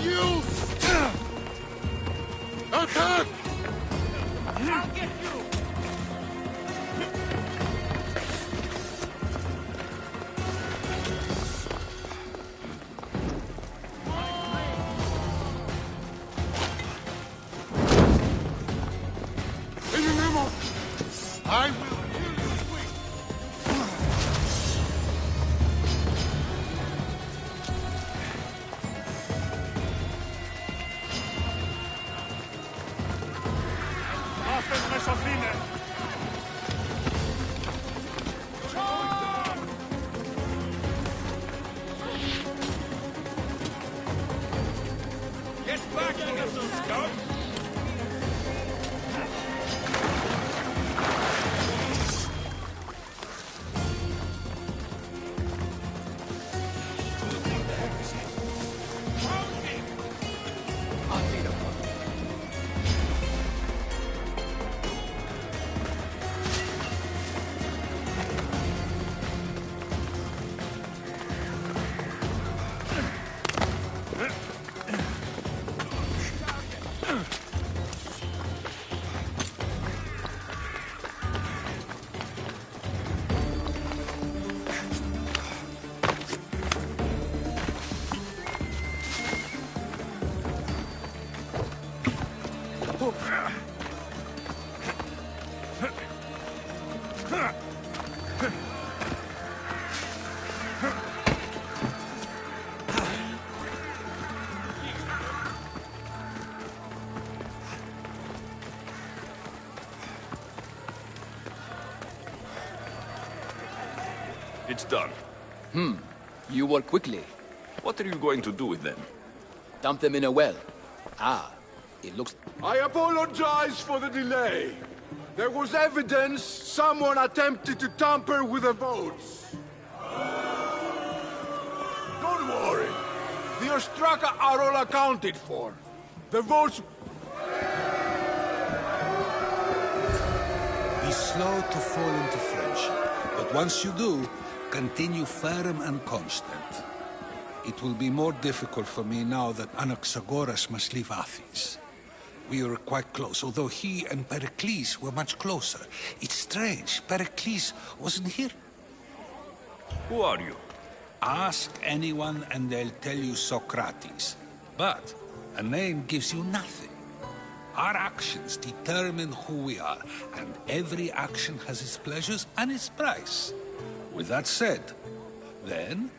use! Attack! I'll get you! I will kill you quick! Waffen Mesofine! Get back here, scout! It's done. You work quickly. What are you going to do with them? Dump them in a well. Ah, it looks... I apologize for the delay. There was evidence someone attempted to tamper with the votes. Don't worry. The Ostraka are all accounted for. The votes... Be slow to fall into friendship, but once you do, continue firm and constant. It will be more difficult for me now that Anaxagoras must leave Athens. We were quite close, although he and Pericles were much closer. It's strange, Pericles wasn't here. Who are you? Ask anyone and they'll tell you Socrates. But a name gives you nothing. Our actions determine who we are, and every action has its pleasures and its price. With that said, then...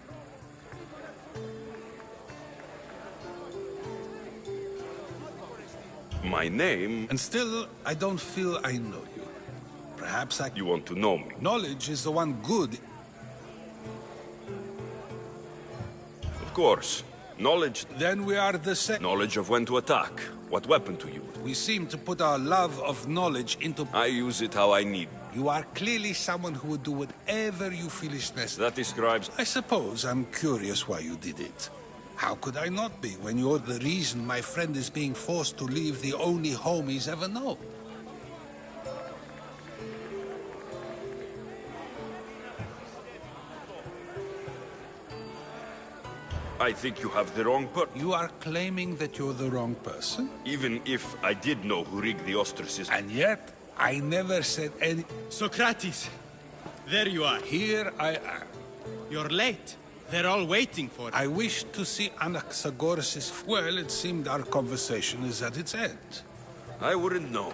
My name? And still, I don't feel I know you. Perhaps I... You want to know me? Knowledge is the one good... Of course. Knowledge... Then we are the same... Knowledge of when to attack, what weapon to use. We seem to put our love of knowledge into... I use it how I need. You are clearly someone who would do whatever you feel is necessary. That describes... I suppose I'm curious why you did it. How could I not be, when you're the reason my friend is being forced to leave the only home he's ever known? I think you have the wrong person. You are claiming that you're the wrong person? Even if I did know who rigged the ostracism. And yet, I never said any... Socrates! There you are. Here I am. You're late. They're all waiting for you. I wish to see Anaxagoras' Well, it seemed our conversation is at its end. I wouldn't know.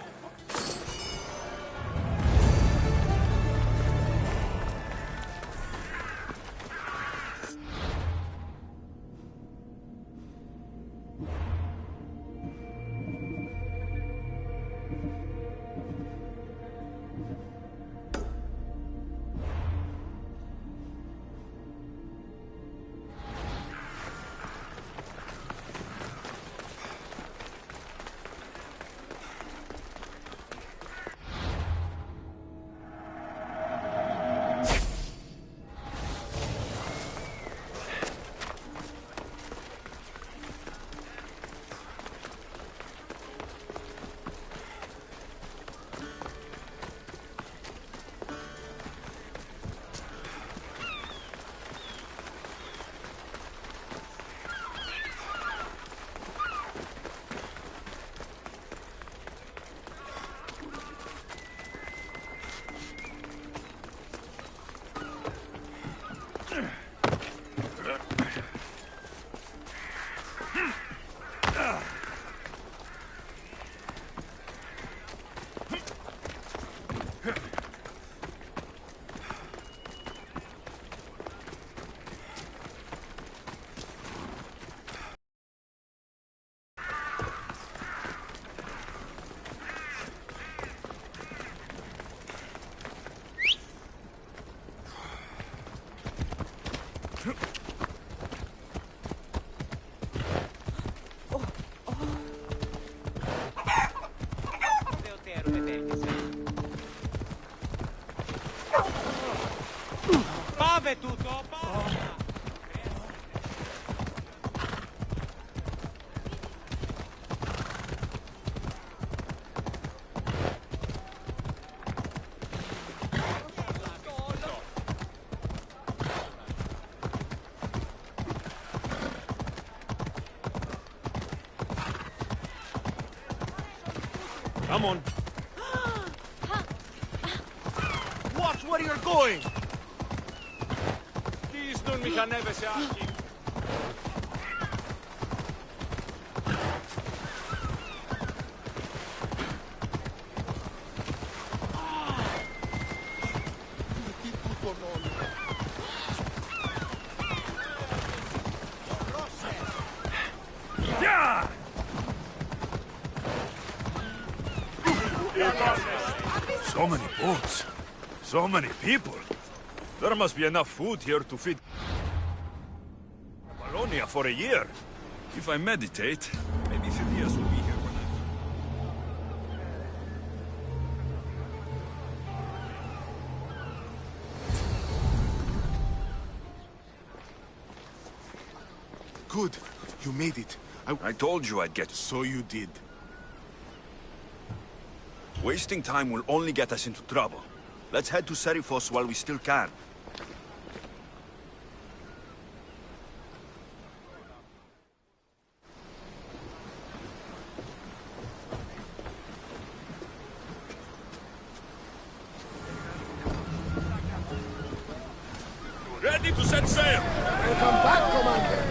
Come on. Watch where you're going! Κύστον μηχανεύεσαι, άρχη. So many boats. So many people. There must be enough food here to feed Bologna for a year. If I meditate, maybe Phileas will be here when Good. You made it. I told you I'd get... So you did. Wasting time will only get us into trouble. Let's head to Serifos while we still can. Ready to set sail! Welcome back, Commander!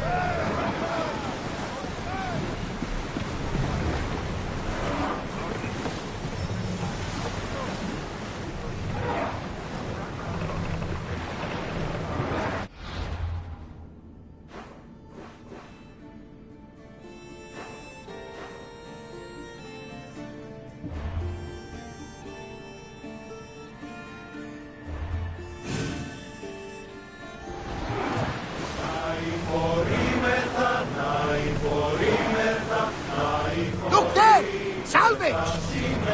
Look there! Salvage!